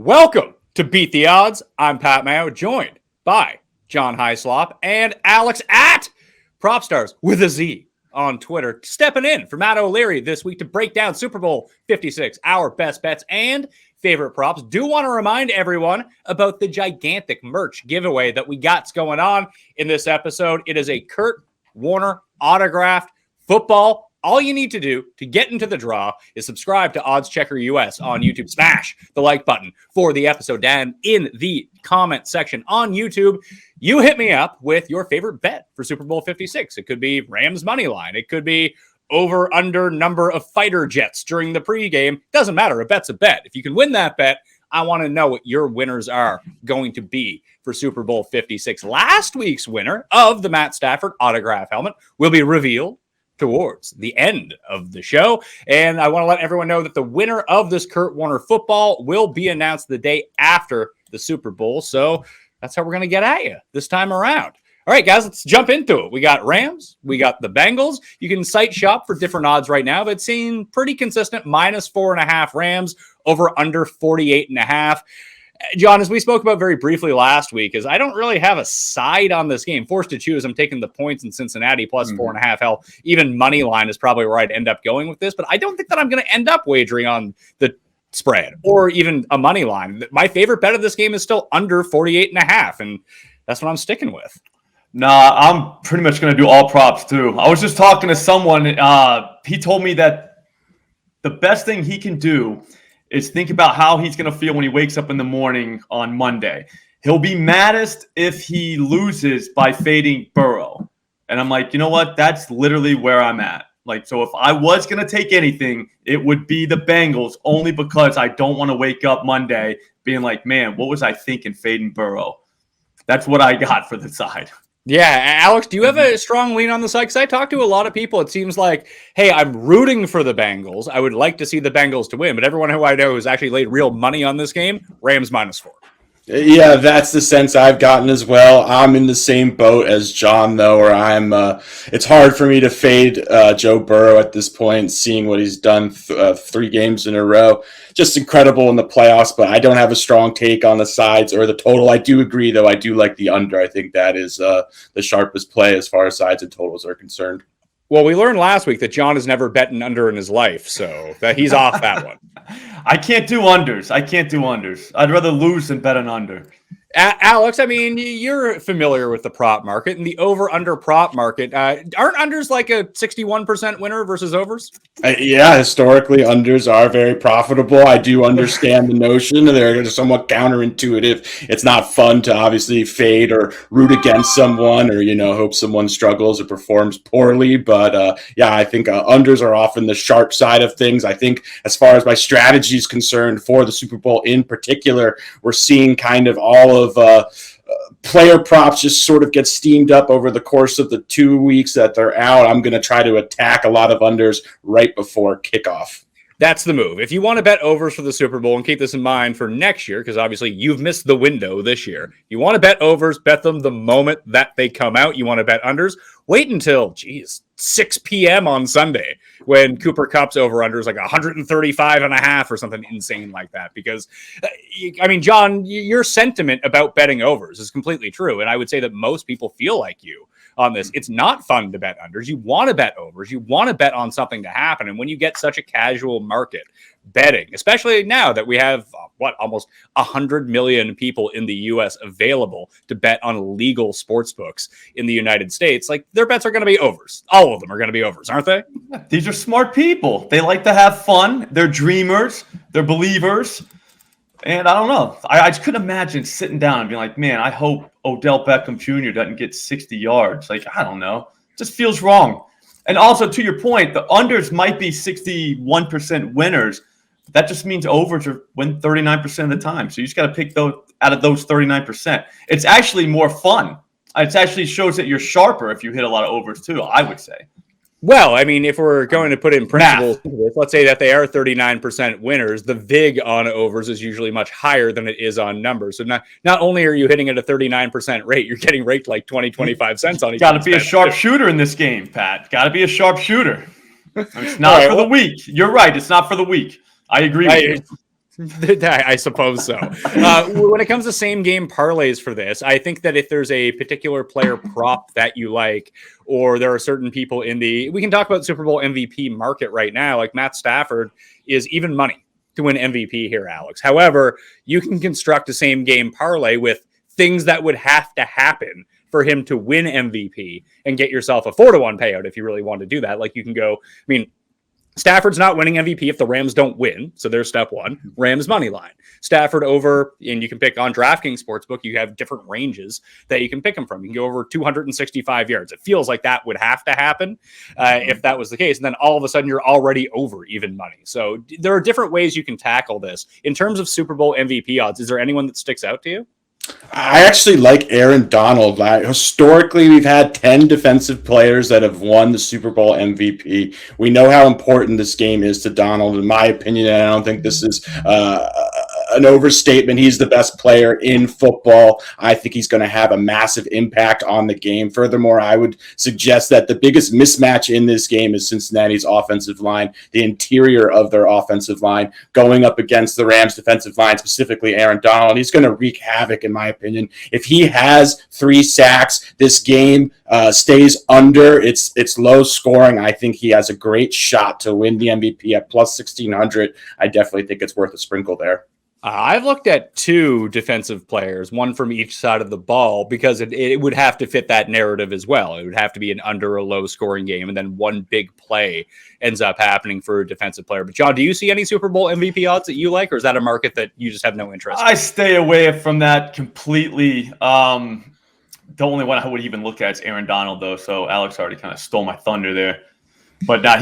Welcome to Beat the Odds. I'm Pat Mayo, joined by John Hyslop and Alex at PropStarz with a Z on Twitter, stepping in for Matt O'Leary this week to break down Super Bowl 56, our best bets and favorite props. Do want to remind everyone about the gigantic merch giveaway that we got going on in this episode. It is a Kurt Warner autographed football. All you need to do to get into the draw is subscribe to Odds Checker US on YouTube. Smash the like button for the episode down in the comment section on YouTube. You hit me up with your favorite bet for Super Bowl 56. It could be Rams money line. It could be over under number of fighter jets during the pregame. Doesn't matter. A bet's a bet. If you can win that bet, I want to know what your winners are going to be for Super Bowl 56. Last week's winner of the Matt Stafford autograph helmet will be revealed towards the end of the show. And I want to let everyone know that the winner of this Kurt Warner football will be announced the day after the Super Bowl. So that's how we're going to get at you this time around. All right, guys, let's jump into it. We got Rams. We got the Bengals. You can site shop for different odds right now, but it's seen pretty consistent. -4.5 Rams, over under 48.5. John, as we spoke about very briefly last week, is I don't really have a side on this game. Forced to choose, I'm taking the points in Cincinnati plus 4.5. Hell, even money line is probably where I'd end up going with this, but I don't think that I'm going to end up wagering on the spread or even a money line. My favorite bet of this game is still under 48.5, and that's what I'm sticking with. Nah, I'm pretty much going to do all props too. I was just talking to someone. He told me that the best thing he can do is think about how he's going to feel when he wakes up in the morning on Monday. He'll be maddest if he loses by fading Burrow. And I'm like, you know what? That's literally where I'm at. Like, so if I was going to take anything, it would be the Bengals, only because I don't want to wake up Monday being like, man, what was I thinking fading Burrow? That's what I got for the side. Yeah, Alex, do you have a strong lean on the side? Because I talk to a lot of people. It seems like, hey, I'm rooting for the Bengals. I would like to see the Bengals to win. But everyone who I know who's actually laid real money on this game, Rams -4. Yeah, that's the sense I've gotten as well. I'm in the same boat as John, though, where I'm. It's hard for me to fade Joe Burrow at this point, seeing what he's done 3 games in a row. Just incredible in the playoffs, but I don't have a strong take on the sides or the total. I do agree, though. I do like the under. I think that is the sharpest play as far as sides and totals are concerned. Well, we learned last week that John has never bet an under in his life, so that he's off that one. I can't do unders. I'd rather lose than bet an under. Alex, I mean, you're familiar with the prop market and the over-under prop market. Aren't unders like a 61% winner versus overs? Yeah, historically, unders are very profitable. I do understand the notion. They're somewhat counterintuitive. It's not fun to obviously fade or root against someone or, hope someone struggles or performs poorly. But, yeah, I think unders are often the sharp side of things. I think as far as my strategy is concerned for the Super Bowl in particular, we're seeing kind of all of player props just sort of get steamed up over the course of the 2 weeks that they're out. I'm going to try to attack a lot of unders right before kickoff. That's the move. If you want to bet overs for the Super Bowl, and keep this in mind for next year, because obviously you've missed the window this year. You want to bet overs, bet them the moment that they come out. You want to bet unders, wait until, 6 p.m. on Sunday when Cooper Kupp's over-under is like 135.5 or something insane like that. Because, John, your sentiment about betting overs is completely true. And I would say that most people feel like you on this. It's not fun to bet unders. You want to bet overs. You want to bet on something to happen. And when you get such a casual market betting, especially now that we have, almost 100 million people in the U.S. available to bet on legal sports books in the United States, like their bets are going to be overs. All of them are going to be overs, aren't they? These are smart people. They like to have fun. They're dreamers. They're believers. And I don't know. I just couldn't imagine sitting down and being like, man, I hope Odell Beckham Jr. doesn't get 60 yards. Like, I don't know. It just feels wrong. And also, to your point, the unders might be 61% winners. That just means overs win 39% of the time. So you just got to pick those out of those 39%. It's actually more fun. It actually shows that you're sharper if you hit a lot of overs too, I would say. Well, if we're going to put in principles, let's say that they are 39% winners, the VIG on overs is usually much higher than it is on numbers. So not only are you hitting at a 39% rate, you're getting raked like 20, 25 cents on each. Got to be a sharp shooter in this game, Pat. Got to be a sharp shooter. It's not for the weak. You're right. It's not for the weak. I agree with you. I suppose so. When it comes to same game parlays for this, I think that if there's a particular player prop that you like, or there are certain people we can talk about Super Bowl MVP market right now, like Matt Stafford is even money to win MVP here, Alex. However, you can construct a same game parlay with things that would have to happen for him to win MVP and get yourself a 4-1 payout if you really want to do that. Like you can go, Stafford's not winning MVP if the Rams don't win. So there's step one. Rams money line. Stafford over, and you can pick on DraftKings Sportsbook. You have different ranges that you can pick him from. You can go over 265 yards. It feels like that would have to happen if that was the case. And then all of a sudden you're already over even money. So there are different ways you can tackle this. In terms of Super Bowl MVP odds, is there anyone that sticks out to you? I actually like Aaron Donald. Historically, we've had 10 defensive players that have won the Super Bowl MVP. We know how important this game is to Donald. In my opinion, and I don't think this is an overstatement. He's the best player in football. I think he's going to have a massive impact on the game. Furthermore, I would suggest that the biggest mismatch in this game is Cincinnati's offensive line, the interior of their offensive line, going up against the Rams' defensive line, specifically Aaron Donald. He's going to wreak havoc, in my opinion. If he has 3 sacks, this game stays under. It's low scoring. I think he has a great shot to win the MVP at plus 1,600. I definitely think it's worth a sprinkle there. I've looked at 2 defensive players, one from each side of the ball, because it would have to fit that narrative as well. It would have to be an under a low scoring game, and then one big play ends up happening for a defensive player. But John, do you see any Super Bowl MVP odds that you like, or is that a market that you just have no interest in? I stay away from that completely. The only one I would even look at is Aaron Donald, though. So Alex already kind of stole my thunder there. But now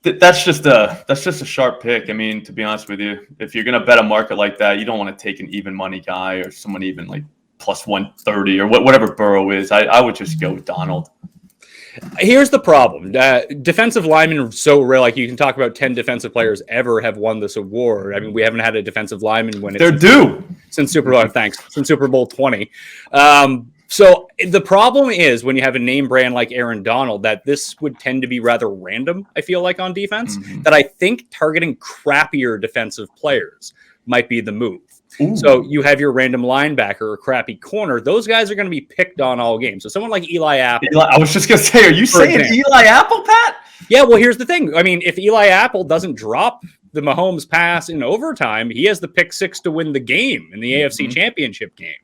that's just a sharp pick. I mean, to be honest with you, if you're going to bet a market like that, you don't want to take an even money guy or someone even like plus 130 or whatever Burrow is. I would just go with Donald. Here's the problem. Defensive linemen are so rare. Like, you can talk about 10 defensive players ever have won this award. I mean, we haven't had a defensive lineman win it. They're due. Since Super Bowl 20. So the problem is when you have a name brand like Aaron Donald, that this would tend to be rather random, I feel like, on defense, that I think targeting crappier defensive players might be the move. Ooh. So you have your random linebacker or crappy corner. Those guys are going to be picked on all game. So someone like Eli Apple. I was just going to say, are you saying Eli Apple, Pat? Yeah, well, here's the thing. I mean, if Eli Apple doesn't drop the Mahomes pass in overtime, he has the pick 6 to win the game in the AFC Championship game.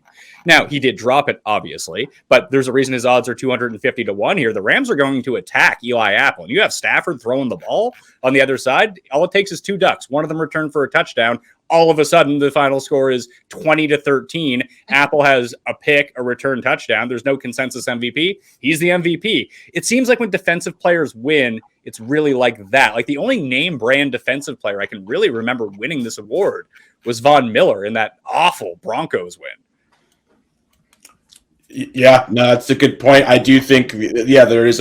Now, he did drop it, obviously, but there's a reason his odds are 250 to 1 here. The Rams are going to attack Eli Apple, and you have Stafford throwing the ball on the other side. All it takes is 2 ducks. One of them returned for a touchdown. All of a sudden, the final score is 20-13. Apple has a pick, a return touchdown. There's no consensus MVP. He's the MVP. It seems like when defensive players win, it's really like that. Like, the only name brand defensive player I can really remember winning this award was Von Miller in that awful Broncos win. Yeah, no, that's a good point. I do think, there is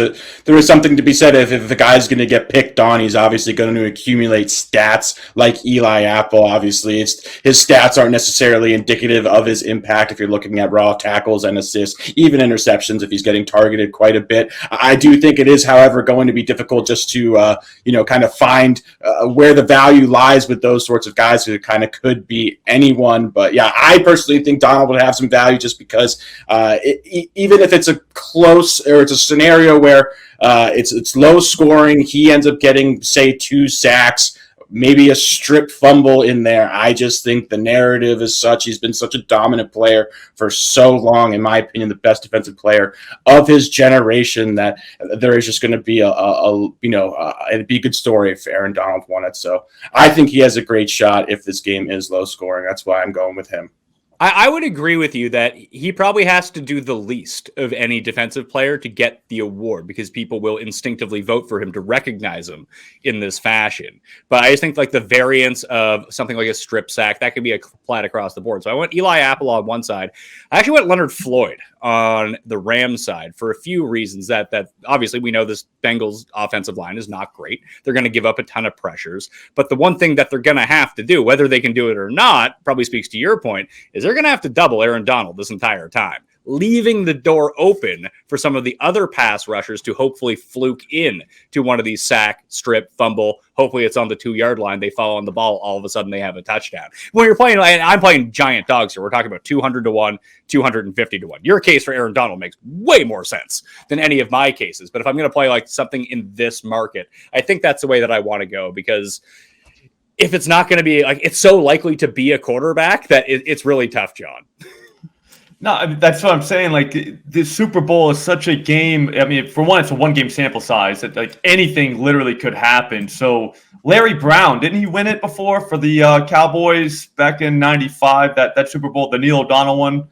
something to be said. If the guy's going to get picked on, he's obviously going to accumulate stats like Eli Apple. Obviously, his stats aren't necessarily indicative of his impact. If you're looking at raw tackles and assists, even interceptions, if he's getting targeted quite a bit, I do think it is, however, going to be difficult just to kind of find where the value lies with those sorts of guys. Who kind of could be anyone, but yeah, I personally think Donald would have some value just because. Even if it's a close or it's a scenario where it's low scoring, he ends up getting, say, 2 sacks, maybe a strip fumble in there. I just think the narrative is such. He's been such a dominant player for so long, in my opinion, the best defensive player of his generation, that there is just going to be it'd be a good story if Aaron Donald won it. So I think he has a great shot if this game is low scoring. That's why I'm going with him. I would agree with you that he probably has to do the least of any defensive player to get the award, because people will instinctively vote for him to recognize him in this fashion. But I just think like the variance of something like a strip sack, that could be applied across the board. So I went Eli Apple on one side. I actually went Leonard Floyd on the Rams side for a few reasons. That obviously we know this Bengals offensive line is not great. They're going to give up a ton of pressures. But the one thing that they're going to have to do, whether they can do it or not, probably speaks to your point, is they're going to have to double Aaron Donald this entire time. leaving the door open for some of the other pass rushers to hopefully fluke in to one of these sack, strip, fumble. Hopefully it's on the 2-yard line. They fall on the ball. All of a sudden they have a touchdown. When you're playing, and I'm playing giant dogs here. We're talking about 200 to 1, 250 to 1. Your case for Aaron Donald makes way more sense than any of my cases. But if I'm going to play like something in this market, I think that's the way that I want to go, because if it's not going to be like, it's so likely to be a quarterback that it's really tough, John. No, I mean, that's what I'm saying. Like, the Super Bowl is such a game. I mean, for one, it's a 1-game sample size that like anything literally could happen. So Larry Brown, didn't he win it before for the Cowboys back in '95? That Super Bowl, the Neil O'Donnell one.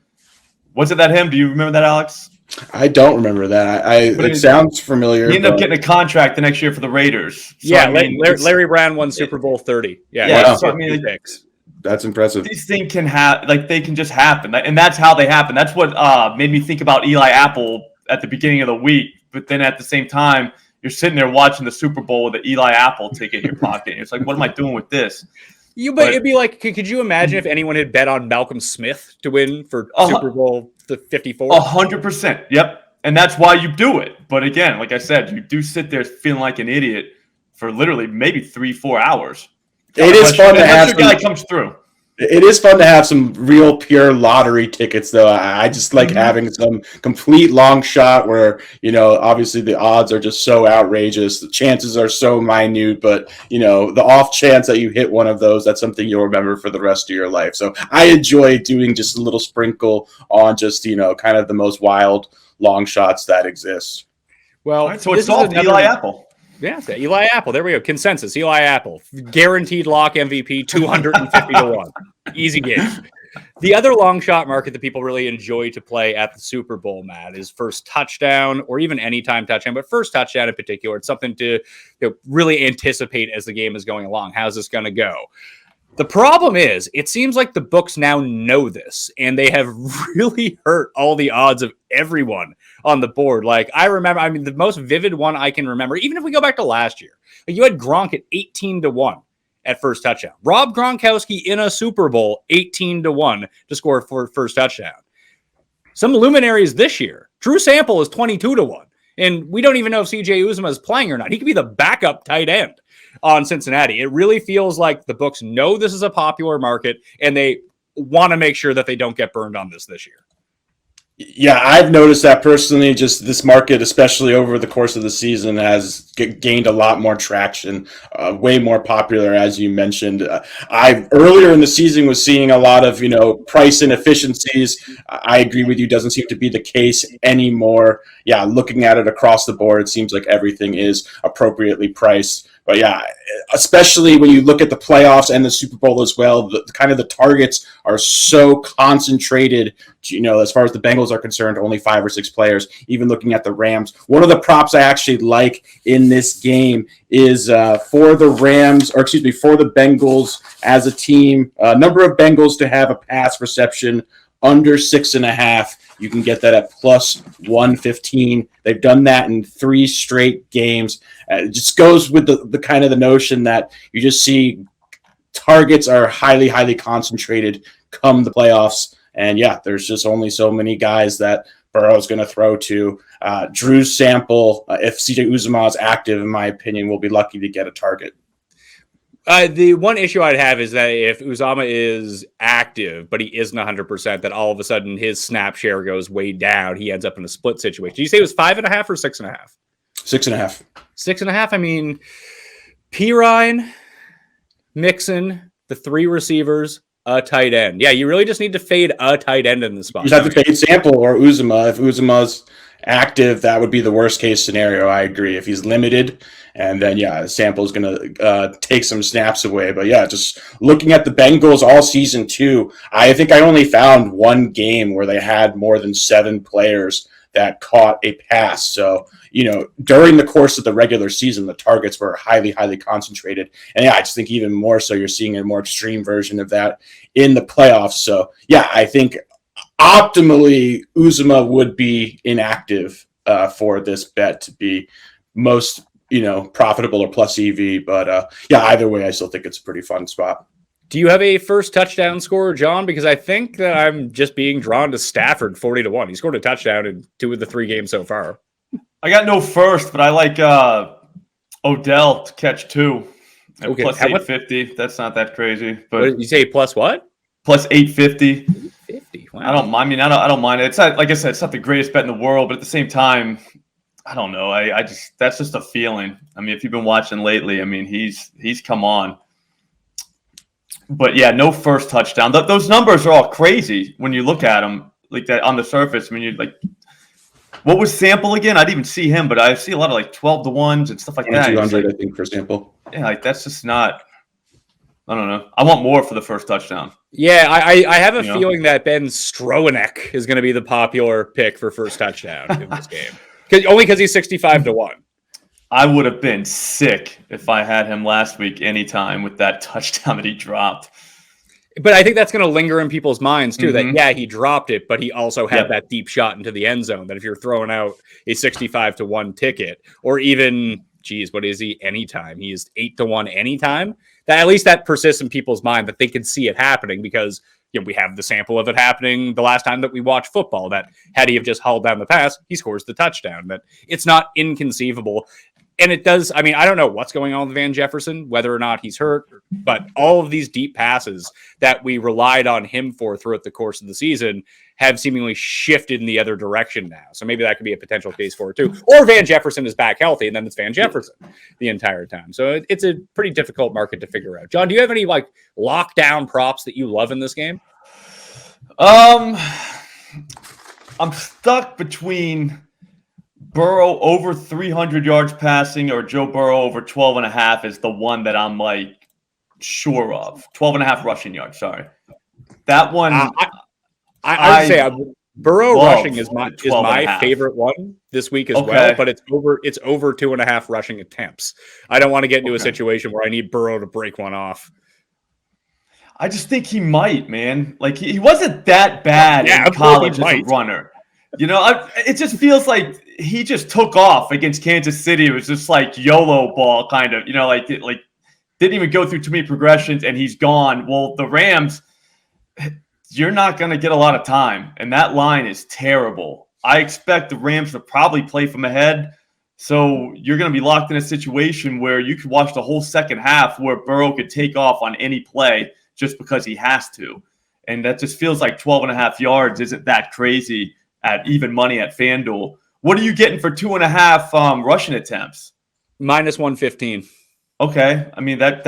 Was it that him? Do you remember that, Alex? I don't remember that. It sounds familiar. He ended up getting a contract the next year for the Raiders. So, yeah, I mean, Larry Brown won Super Bowl 30. Yeah. Wow. So, I mean, that's impressive. These things can they can just happen, and that's how they happen. That's what made me think about Eli Apple at the beginning of the week. But then at the same time, you're sitting there watching the Super Bowl with the Eli Apple ticket in your pocket. It's like, what am I doing with this? But it'd be like, could you imagine if anyone had bet on Malcolm Smith to win for Super Bowl 54? 100%. Yep. And that's why you do it. But again, like I said, you do sit there feeling like an idiot for literally maybe 3-4 hours. It is fun to have your guy comes through. It is fun to have some real pure lottery tickets, though. I just like having some complete long shot where, obviously the odds are just so outrageous. The chances are so minute, but, the off chance that you hit one of those, that's something you'll remember for the rest of your life. So I enjoy doing just a little sprinkle on just, kind of the most wild long shots that exist. Well, right, so it's all Eli Apple. Yeah, Eli Apple. There we go. Consensus. Eli Apple. Guaranteed lock MVP, 250 to 1. Easy game. The other long shot market that people really enjoy to play at the Super Bowl, Matt, is first touchdown or even anytime touchdown, but first touchdown in particular. It's something to really anticipate as the game is going along. How's this going to go? The problem is, it seems like the books now know this, and they have really hurt all the odds of everyone on the board. Like, the most vivid one I can remember, even if we go back to last year, you had Gronk at 18 to 1 at first touchdown. Rob Gronkowski in a Super Bowl, 18 to 1 to score for first touchdown. Some luminaries this year, Drew Sample is 22 to 1, and we don't even know if CJ Uzomah is playing or not. He could be the backup tight end on Cincinnati. It really feels like the books know this is a popular market, and they want to make sure that they don't get burned on this year. Yeah, I've noticed that personally. Just this market, especially over the course of the season, has gained a lot more traction, way more popular, as you mentioned. I earlier in the season was seeing a lot of price inefficiencies. I agree with you; doesn't seem to be the case anymore. Yeah, looking at it across the board, it seems like everything is appropriately priced. But yeah, especially when you look at the playoffs and the Super Bowl as well, the kind of the targets are so concentrated. As far as the Bengals are concerned, only 5 or 6 players. Even looking at the Rams, one of the props I actually like in this game is for the Bengals as a team, number of Bengals to have a pass reception under 6.5. You can get that at plus 115. They've done that in 3 straight games. It just goes with the kind of the notion that you just see targets are highly, highly concentrated come the playoffs. And yeah, there's just only so many guys that Burrow's going to throw to. Drew Sample, if CJ Uzomah is active, in my opinion, will be lucky to get a target. The one issue I'd have is that if Uzomah is active, but he isn't 100%, that all of a sudden his snap share goes way down. He ends up in a split situation. Did you say it was 5.5 or 6.5? 6.5. 6.5. I mean, Perine, Mixon, the 3 receivers, a tight end. Yeah, you really just need to fade a tight end in the spot. You have to fade Sample or Uzomah. If Uzomah's active, that would be the worst case scenario. I agree. If he's limited, and then Sample's going to take some snaps away. But yeah, just looking at the Bengals all season too, I think I only found one game where they had more than 7 players that caught a pass. So during the course of the regular season, the targets were highly, highly concentrated. And I just think even more so, you're seeing a more extreme version of that in the playoffs. So yeah, I think optimally, Uzomah would be inactive for this bet to be most, profitable or plus EV. But either way, I still think it's a pretty fun spot. Do you have a first touchdown scorer, John? Because I think that I'm just being drawn to Stafford 40-1. He scored a touchdown in 2 of the 3 games so far. I got no first, but I like Odell to catch 2. Okay. Plus 850. That's not that crazy. But What did you say plus what? Plus 850. 850. Wow. I don't mind it. It's not, like I said, it's not the greatest bet in the world, but at the same time, I don't know. I just, that's just a feeling. I mean, if you've been watching lately, I mean, he's come on. But yeah, no first touchdown. Those numbers are all crazy when you look at them like that on the surface. I mean, you're like, what was Sample again? I didn't even see him, but I see a lot of like 12-1s and stuff like that. 200, like, I think, for Sample. Yeah, like that's just not. I don't know. I want more for the first touchdown. Yeah, I have a feeling that Ben Strowanek is going to be the popular pick for first touchdown in this game. Only because he's 65-1. I would have been sick if I had him last week anytime with that touchdown that he dropped. But I think that's going to linger in people's minds, too, that, yeah, he dropped it, but he also had that deep shot into the end zone, that if you're throwing out a 65-1 ticket, or even, geez, what is he, anytime? He is 8-1 anytime. That at least that persists in people's mind that they can see it happening because we have the sample of it happening the last time that we watched football, that had he have just hauled down the pass, he scores the touchdown. That it's not inconceivable. And it does, I mean, I don't know what's going on with Van Jefferson, whether or not he's hurt, but all of these deep passes that we relied on him for throughout the course of the season have seemingly shifted in the other direction now. So maybe that could be a potential case for it too. Or Van Jefferson is back healthy, and then it's Van Jefferson the entire time. So it's a pretty difficult market to figure out. John, do you have any like lockdown props that you love in this game? I'm stuck between Burrow over 300 yards passing or Joe Burrow over 12.5 is the one that I'm like sure of. 12.5 rushing yards. Sorry, that one. I would say Burrow rushing is my favorite one this week as well, but it's over 2.5 rushing attempts. I don't want to get into a situation where I need Burrow to break one off. I just think he might, man. Like he wasn't that bad in college as a runner. It just feels like he just took off against Kansas City. It was just like YOLO ball kind of, like didn't even go through too many progressions and he's gone. Well, the Rams, you're not going to get a lot of time. And that line is terrible. I expect the Rams to probably play from ahead. So you're going to be locked in a situation where you could watch the whole second half where Burrow could take off on any play just because he has to. And that just feels like 12.5 yards isn't that crazy at even money at FanDuel. What are you getting for 2.5 rushing attempts? Minus 115. Okay. I mean, that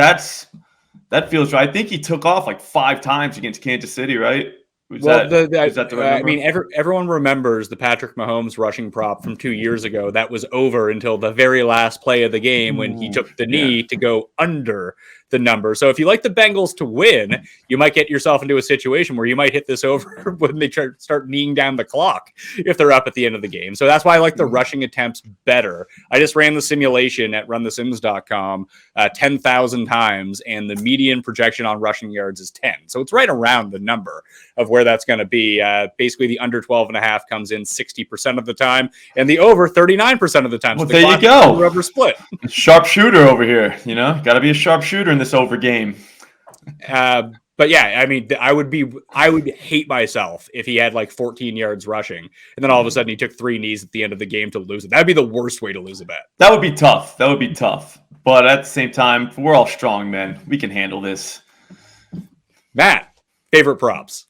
feels right. I think he took off like 5 times against Kansas City, right? Is that the right number? I mean, everyone remembers the Patrick Mahomes rushing prop from 2 years ago. That was over until the very last play of the game when he took the knee to go under the number. So if you like the Bengals to win, you might get yourself into a situation where you might hit this over when they start kneeing down the clock if they're up at the end of the game. So that's why I like the rushing attempts better. I just ran the simulation at runthesims.com 10,000 times, and the median projection on rushing yards is 10. So it's right around the number of where that's going to be. Basically, the under 12.5 comes in 60% of the time, and the over 39% of the time. Well, so there you go. Rubber split. Sharpshooter over here. Got to be a sharpshooter in this over game. But yeah, I mean, I would hate myself if he had like 14 yards rushing, and then all of a sudden he took 3 knees at the end of the game to lose it. That'd be the worst way to lose a bet. That would be tough. But at the same time, we're all strong men. We can handle this. Matt, favorite props?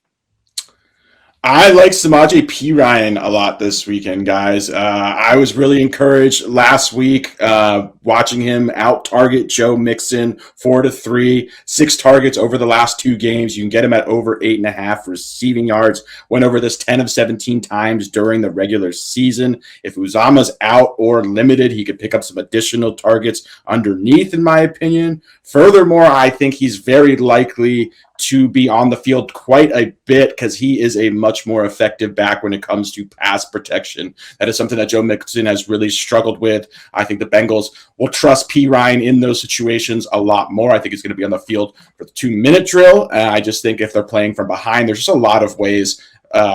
I like Samaje Perine a lot this weekend, guys. I was really encouraged last week watching him out-target Joe Mixon 4-3, 6 targets over the last 2 games. You can get him at over 8.5 receiving yards. Went over this 10 of 17 times during the regular season. If Uzama's out or limited, he could pick up some additional targets underneath, in my opinion. Furthermore, I think he's very likely to be on the field quite a bit because he is a much more effective back when it comes to pass protection. That is something that Joe Mixon has really struggled with. I think the Bengals will trust Perine in those situations a lot more. I think he's going to be on the field for the 2-minute drill. I just think if they're playing from behind, there's just a lot of ways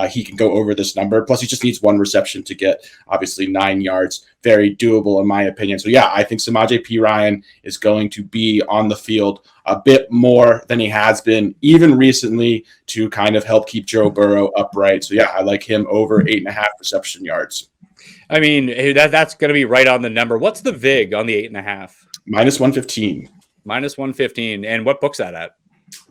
he can go over this number. Plus, he just needs one reception to get, obviously, 9 yards. Very doable, in my opinion. So, yeah, I think Samaje Perine is going to be on the field a bit more than he has been, even recently, to kind of help keep Joe Burrow upright. So, yeah, I like him over 8.5 reception yards. I mean, that's going to be right on the number. What's the VIG on the 8.5? Minus 115. Minus 115. And what book's that at?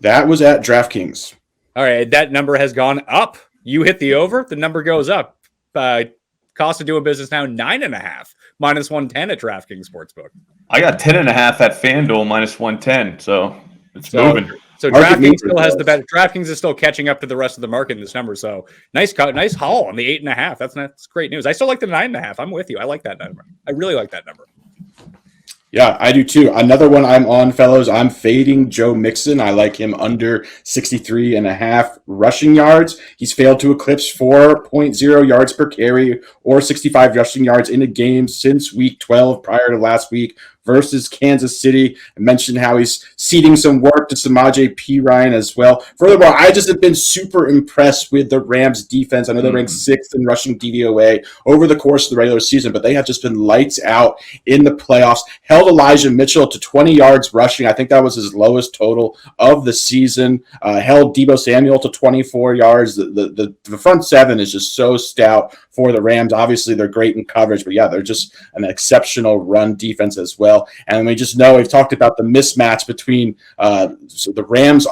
That was at DraftKings. All right, that number has gone up. You hit the over, the number goes up. Cost of doing business now 9.5, minus 110 at DraftKings Sportsbook. I got 10.5 at FanDuel, minus 110. So it's moving. So DraftKings still has the better. DraftKings is still catching up to the rest of the market in this number. So nice haul on the 8.5. That's great news. I still like the 9.5. I'm with you. I like that number. I really like that number. Yeah, I do too. Another one I'm on, fellows. I'm fading Joe Mixon. I like him under 63.5 rushing yards. He's failed to eclipse 4.0 yards per carry or 65 rushing yards in a game since week 12 prior to last week versus Kansas City. I mentioned how he's ceding some work to Samaje Perine as well. Furthermore, I just have been super impressed with the Rams defense. I know they're ranked 6th in rushing DVOA over the course of the regular season, but they have just been lights out in the playoffs. Held Elijah Mitchell to 20 yards rushing. I think that was his lowest total of the season. Held Deebo Samuel to 24 yards. The front seven is just so stout for the Rams. Obviously, they're great in coverage, but yeah, they're just an exceptional run defense as well. And we just know we've talked about the mismatch between the Rams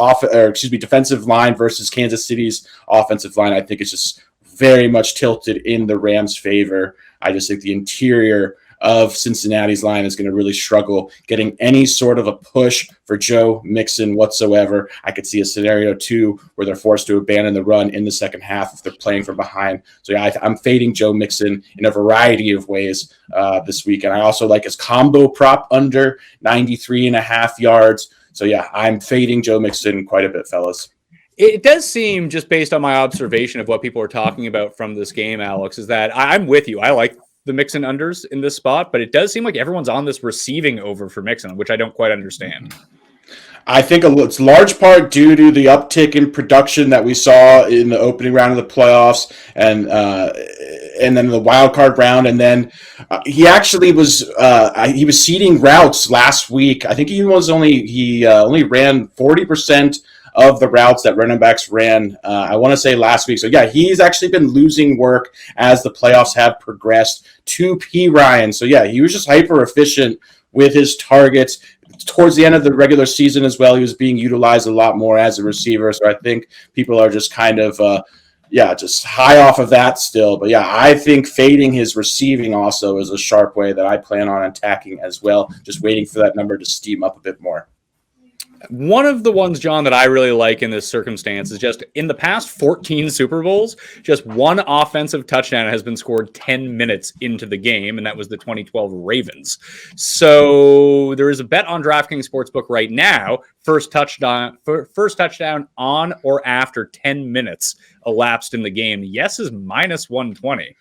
defensive line versus Kansas City's offensive line. I think it's just very much tilted in the Rams' favor. I just think the interior of Cincinnati's line is going to really struggle getting any sort of a push for Joe Mixon whatsoever. I could see a scenario too where they're forced to abandon the run in the second half if they're playing from behind. So yeah, I'm fading Joe Mixon in a variety of ways this week. And I also like his combo prop under 93.5 yards. So yeah, I'm fading Joe Mixon quite a bit, fellas. It does seem, just based on my observation of what people are talking about from this game, Alex, is that I'm with you. I like the Mixon unders in this spot, but it does seem like everyone's on this receiving over for Mixon, which I don't quite understand. I think it's large part due to the uptick in production that we saw in the opening round of the playoffs and then the wild card round. And then he actually was seeding routes last week. I think he only ran 40% of the routes that running backs ran, I want to say last week. So, yeah, he's actually been losing work as the playoffs have progressed to Perine. So, yeah, he was just hyper efficient with his targets. Towards the end of the regular season as well, he was being utilized a lot more as a receiver. So, I think people are just kind of, just high off of that still. But, yeah, I think fading his receiving also is a sharp way that I plan on attacking as well, just waiting for that number to steam up a bit more. One of the ones, John, that I really like in this circumstance is just in the past 14 Super Bowls, just one offensive touchdown has been scored 10 minutes into the game, and that was the 2012 Ravens. So there is a bet on DraftKings Sportsbook right now, first touchdown on or after 10 minutes elapsed in the game. Yes is minus 120.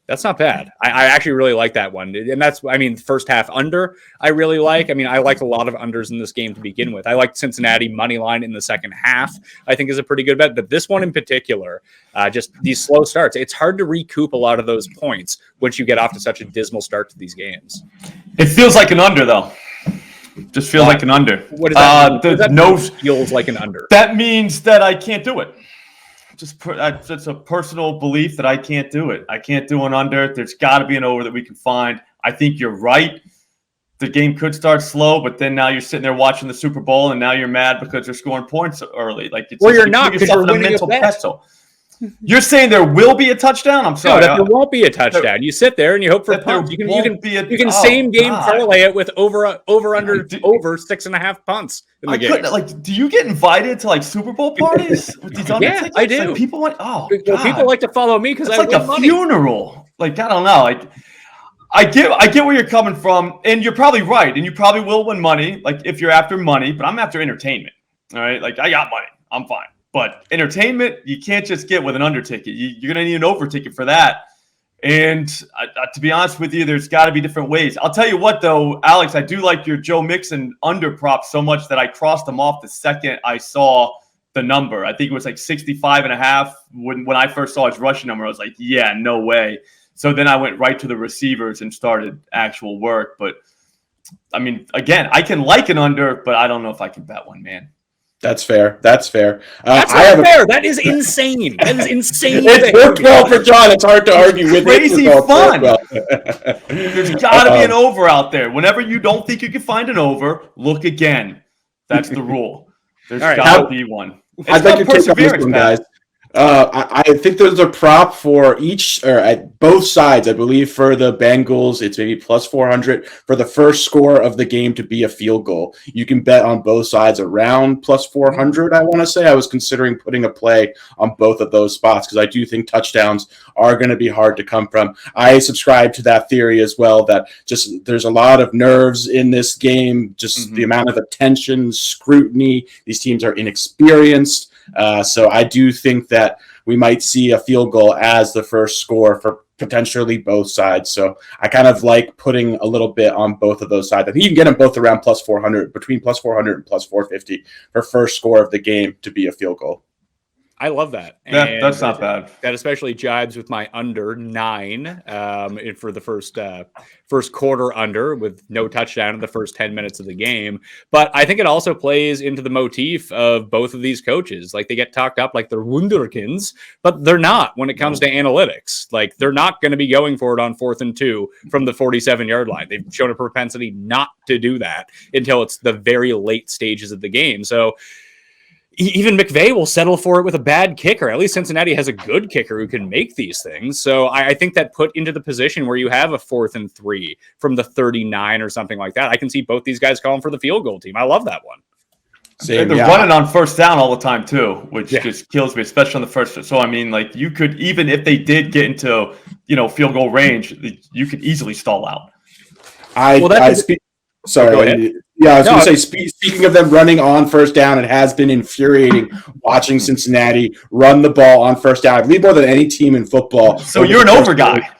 That's not bad. I actually really like that one. And that's, first half under, I really like. I liked a lot of unders in this game to begin with. I liked Cincinnati money line in the second half, I think is a pretty good bet. But this one in particular, just these slow starts, it's hard to recoup a lot of those points once you get off to such a dismal start to these games. It feels like an under, though. Just feels like an under. What does that mean? Feels like an under. That means that I can't do it. It's a personal belief that I can't do it. I can't do an under. There's got to be an over that we can find. I think you're right. The game could start slow, but then now you're sitting there watching the Super Bowl, and now you're mad because they're scoring points early. You're not, because you're winning a bet. Pretzel. You're saying there will be a touchdown? I'm sorry. No, there won't be a touchdown. You sit there and you hope for punts. You can same game parlay it with over under 6.5 punts in the game. Do you get invited to Super Bowl parties with these other tickets? I do. People want. People like to follow me because I win money. Funeral. I don't know. I get where you're coming from, and you're probably right, and you probably will win money. If you're after money, but I'm after entertainment. All right, I got money. I'm fine. But entertainment, you can't just get with an under ticket. You're going to need an over ticket for that. And to be honest with you, there's got to be different ways. I'll tell you what, though, Alex, I do like your Joe Mixon under prop so much that I crossed them off the second I saw the number. I think it was like 65.5. When I first saw his rushing number, I was like, yeah, no way. So then I went right to the receivers and started actual work. But I mean, again, I can like an under, but I don't know if I can bet one, man. That's fair. That's fair. That's not fair. That is insane. That is insane. It worked well for John. It's hard to argue with. Crazy fun. There's got to be an over out there. Whenever you don't think you can find an over, look again. That's the rule. There's got to be one. I'd like to take on this one, guys. I think there's a prop for each, or at both sides. I believe for the Bengals, it's maybe plus 400 for the first score of the game to be a field goal. You can bet on both sides around plus 400. I want to say I was considering putting a play on both of those spots because I do think touchdowns are going to be hard to come from. I subscribe to that theory as well, that just there's a lot of nerves in this game, just the amount of attention, scrutiny. These teams are inexperienced. So I do think that we might see a field goal as the first score for potentially both sides. So I kind of like putting a little bit on both of those sides. I think you can get them both around plus 400, between plus 400 and plus 450 for first score of the game to be a field goal. I love that. Yeah, that's not bad. That especially jibes with my under 9 for the first quarter under with no touchdown in the first 10 minutes of the game. But I think it also plays into the motif of both of these coaches. Like they get talked up like they're wunderkinds, but they're not when it comes to analytics. Like they're not going to be going for it on 4th and 2 from the 47-yard line. They've shown a propensity not to do that until it's the very late stages of the game. So even McVay will settle for it with a bad kicker. At least Cincinnati has a good kicker who can make these things. So I think that put into the position where you have a 4th and 3 from the 39 or something like that. I can see both these guys calling for the field goal team. I love that one. They're running on first down all the time too, which just kills me, especially on the first. So I mean, like you could, even if they did get into field goal range, you could easily stall out. Sorry. Yeah, I was going to say, speaking of them running on first down, it has been infuriating watching Cincinnati run the ball on first down. I believe more than any team in football. So you're an over guy.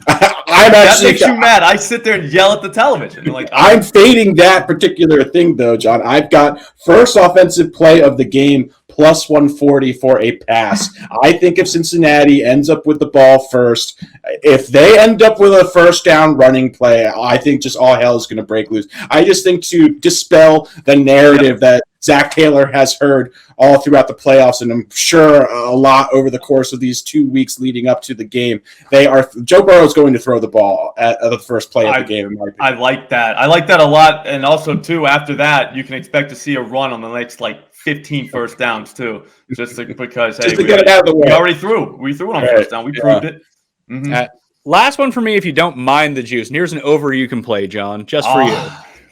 That makes you mad. I sit there and yell at the television. I'm fading that particular thing, though, John. I've got first offensive play of the game plus 140 for a pass. I think if Cincinnati ends up with the ball first, if they end up with a first down running play, I think just all hell is going to break loose. I just think to dispel the narrative that Zach Taylor has heard all throughout the playoffs, and I'm sure a lot over the course of these 2 weeks leading up to the game, Joe Burrow is going to throw the ball at the first play of the game. I like that. I like that a lot. And also, too, after that, you can expect to see a run on the next, 15 first downs, too. Just because, to get it out of the way. We already threw. We threw it on first down. We proved it. Mm-hmm. Last one for me, if you don't mind the juice. And here's an over you can play, John, just for you.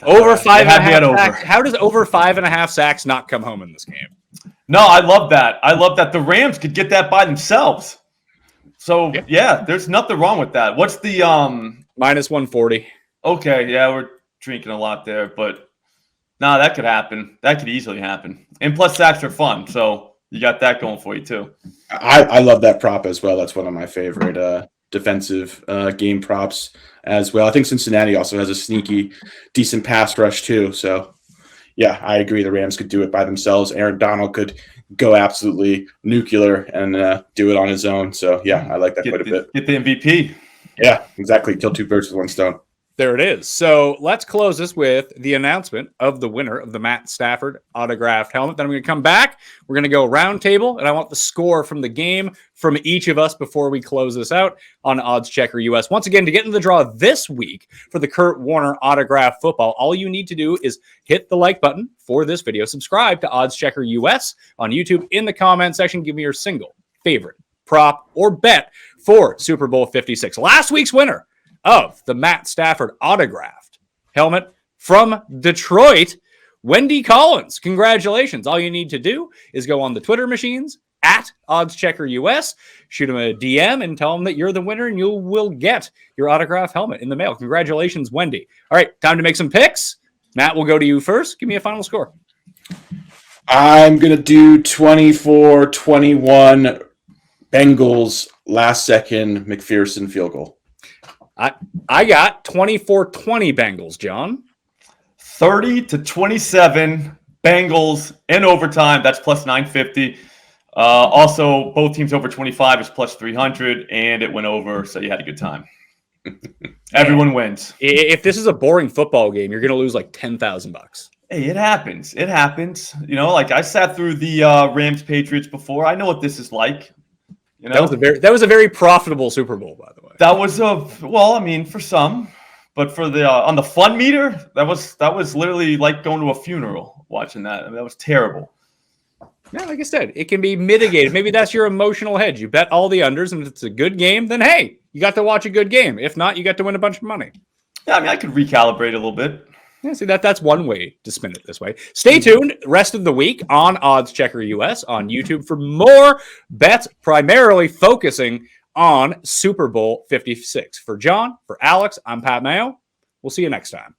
Over 5.5 sacks. How does over 5.5 sacks not come home in this game? No, I love that. I love that the Rams could get that by themselves. So, yeah, there's nothing wrong with that. What's the minus 140? Okay, yeah, we're drinking a lot there, but that could happen. That could easily happen. And plus, sacks are fun, so you got that going for you too. I love that prop as well. That's one of my favorite defensive game props as well. I think Cincinnati also has a sneaky, decent pass rush too. So, yeah, I agree. The Rams could do it by themselves. Aaron Donald could go absolutely nuclear and do it on his own. So, yeah, I like that quite a bit. Get the MVP. Yeah, exactly. Kill 2 birds with 1 stone. There it is. So let's close this with the announcement of the winner of the Matt Stafford autographed helmet. Then I'm going to come back. We're going to go round table, and I want the score from the game from each of us before we close this out on Odds Checker US. Once again, to get in the draw this week for the Kurt Warner autographed football, all you need to do is hit the like button for this video, subscribe to Odds Checker US on YouTube. In the comment section, give me your single favorite prop or bet for Super Bowl 56. Last week's winner of the Matt Stafford autographed helmet from Detroit, Wendy Collins. Congratulations. All you need to do is go on the Twitter machines at OddsCheckerUS, shoot him a DM and tell him that you're the winner and you will get your autographed helmet in the mail. Congratulations, Wendy. All right, time to make some picks. Matt, we'll go to you first. Give me a final score. I'm going to do 24-21 Bengals last second McPherson field goal. I got 24-20 Bengals, John. 30-27 Bengals in overtime, that's plus 950. Also, both teams over 25 is plus 300, and it went over, so you had a good time. Everyone wins. If this is a boring football game, you're going to lose like $10,000. Hey, it happens. It happens. Like I sat through the Rams Patriots before. I know what this is like. That was a very profitable Super Bowl, by the way. That was for some, but for the on the fun meter, that was literally like going to a funeral watching that. I mean, that was terrible. Yeah, like I said, it can be mitigated. Maybe that's your emotional hedge. You bet all the unders, and if it's a good game, then hey, you got to watch a good game. If not, you got to win a bunch of money. Yeah, I mean, I could recalibrate a little bit. Yeah, see, that's one way to spin it this way. Stay tuned rest of the week on Odds Checker US on YouTube for more bets, primarily focusing on Super Bowl 56. For John, for Alex, I'm Pat Mayo. We'll see you next time.